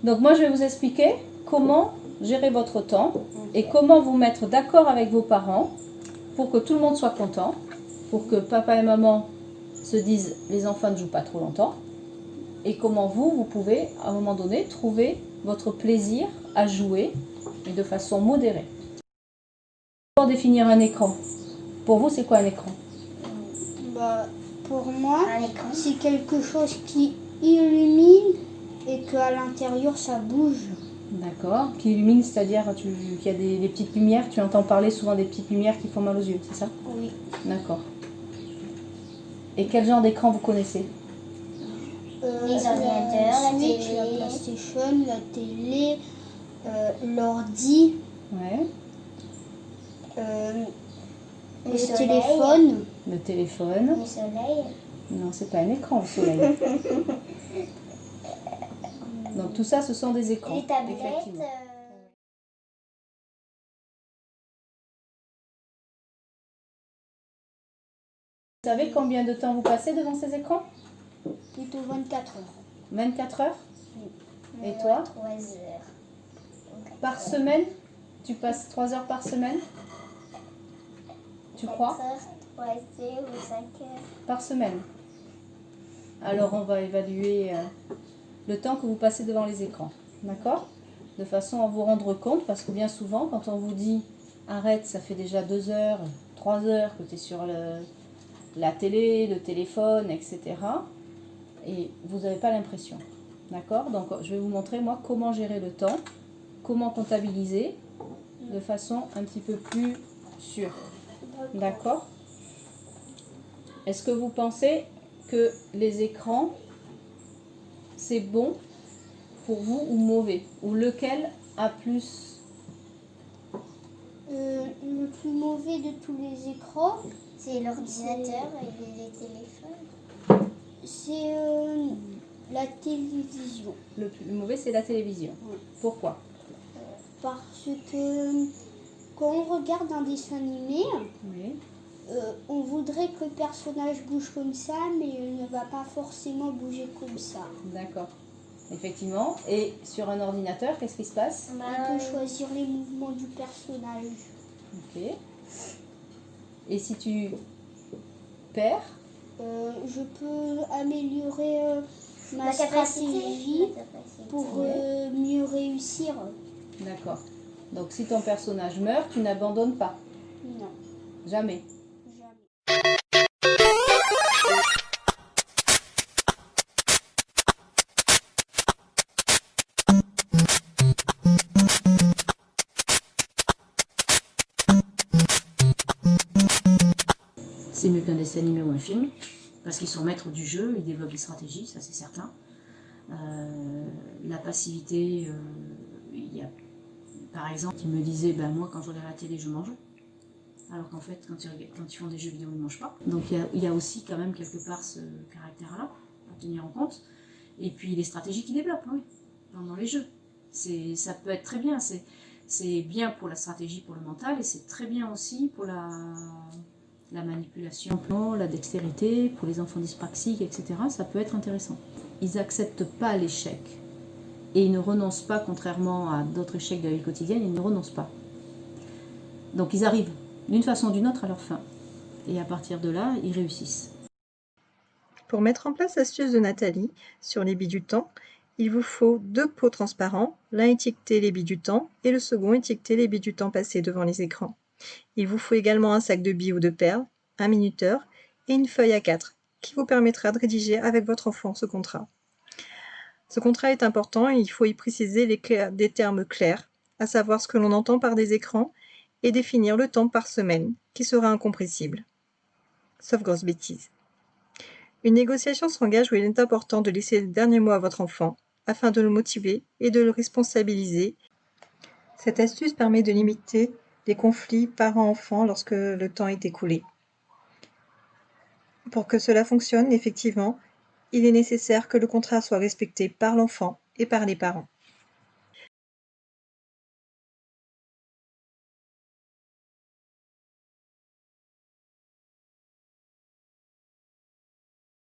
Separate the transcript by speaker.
Speaker 1: Donc moi je vais vous expliquer comment gérer votre temps et comment vous mettre d'accord avec vos parents pour que tout le monde soit content, pour que papa et maman se disent les enfants ne jouent pas trop longtemps, et comment vous pouvez à un moment donné trouver votre plaisir à jouer, mais de façon modérée. Pour définir un écran, pour vous c'est quoi un écran?
Speaker 2: Pour moi, c'est quelque chose qui illumine et qu'à l'intérieur ça bouge.
Speaker 1: D'accord. Qui illumine, c'est-à-dire qu'il y a des petites lumières, tu entends parler souvent des petites lumières qui font mal aux yeux, c'est ça?
Speaker 2: Oui.
Speaker 1: D'accord. Et quel genre d'écran vous connaissez?
Speaker 3: Les ordinateurs, la
Speaker 2: Switch,
Speaker 3: télé.
Speaker 2: la PlayStation, la télé, l'ordi,
Speaker 1: Ouais.
Speaker 2: le téléphone.
Speaker 1: Le téléphone.
Speaker 3: Le soleil.
Speaker 1: Non, c'est pas un écran, le soleil. Donc tout ça, ce sont des écrans.
Speaker 3: Les tablettes.
Speaker 1: Effectivement. Vous savez combien de temps vous passez devant ces écrans?
Speaker 2: Plutôt 24 heures.
Speaker 1: 24 heures? Et toi?
Speaker 3: 3 heures.
Speaker 1: Par semaine? Tu passes 3 heures par semaine? Tu crois?
Speaker 3: 4 heures, 3 heures ou 5 heures.
Speaker 1: Par semaine. Alors on va évaluer le temps que vous passez devant les écrans. D'accord? De façon à vous rendre compte, parce que bien souvent, quand on vous dit arrête, ça fait déjà 2 heures, 3 heures que tu es sur la télé, le téléphone, etc. Et vous n'avez pas l'impression. D'accord? Donc je vais vous montrer moi comment gérer le temps, comment comptabiliser de façon un petit peu plus sûre. D'accord? Est-ce que vous pensez que les écrans, c'est bon pour vous ou mauvais? Ou lequel a plus?
Speaker 2: Le plus mauvais de tous les écrans,
Speaker 3: C'est l'ordinateur et les téléphones.
Speaker 2: c'est la télévision.
Speaker 1: Le plus mauvais, c'est la télévision.
Speaker 2: Oui.
Speaker 1: Pourquoi?
Speaker 2: Parce que quand on regarde un dessin animé,
Speaker 1: Oui.
Speaker 2: on voudrait que le personnage bouge comme ça, mais il ne va pas forcément bouger comme ça.
Speaker 1: D'accord. Effectivement. Et sur un ordinateur, qu'est-ce qui se passe?
Speaker 2: On peut choisir les mouvements du personnage.
Speaker 1: Ok. Et si tu perds?
Speaker 2: Je peux améliorer ma
Speaker 3: La capacité.
Speaker 2: stratégie pour mieux réussir.
Speaker 1: D'accord. Donc si ton personnage meurt, tu n'abandonnes pas?
Speaker 2: Non,
Speaker 1: Jamais.
Speaker 2: jamais.
Speaker 1: C'est mieux qu'un dessin animé ou un film, parce qu'ils sont maîtres du jeu, ils développent des stratégies, ça c'est certain. La passivité, il y a par exemple qui me disait, ben moi quand je regarde la télé je mange, alors qu'en fait quand ils font des jeux vidéo ils ne mangent pas. Donc il y a aussi quand même quelque part ce caractère-là à tenir en compte. Et puis les stratégies qu'ils développent, oui, pendant les jeux. Ça peut être très bien, c'est bien pour la stratégie, pour le mental, et c'est très bien aussi pour la manipulation, la dextérité, pour les enfants dyspraxiques, etc. Ça peut être intéressant. Ils n'acceptent pas l'échec. Et ils ne renoncent pas, contrairement à d'autres échecs de la vie quotidienne, ils ne renoncent pas. Donc ils arrivent d'une façon ou d'une autre à leur fin. Et à partir de là, ils réussissent.
Speaker 4: Pour mettre en place l'astuce de Nathalie sur les billes du temps, il vous faut 2 pots transparents, l'un étiqueté les billes du temps et le second étiqueté les billes du temps passées devant les écrans. Il vous faut également un sac de billes ou de perles, un minuteur et une feuille A4 qui vous permettra de rédiger avec votre enfant ce contrat. Ce contrat est important et il faut y préciser des termes clairs, à savoir ce que l'on entend par des écrans et définir le temps par semaine qui sera incompressible. Sauf grosse bêtise. Une négociation s'engage où il est important de laisser les derniers mots à votre enfant afin de le motiver et de le responsabiliser. Cette astuce permet de limiter les conflits parents-enfants lorsque le temps est écoulé. Pour que cela fonctionne effectivement, il est nécessaire que le contrat soit respecté par l'enfant et par les parents.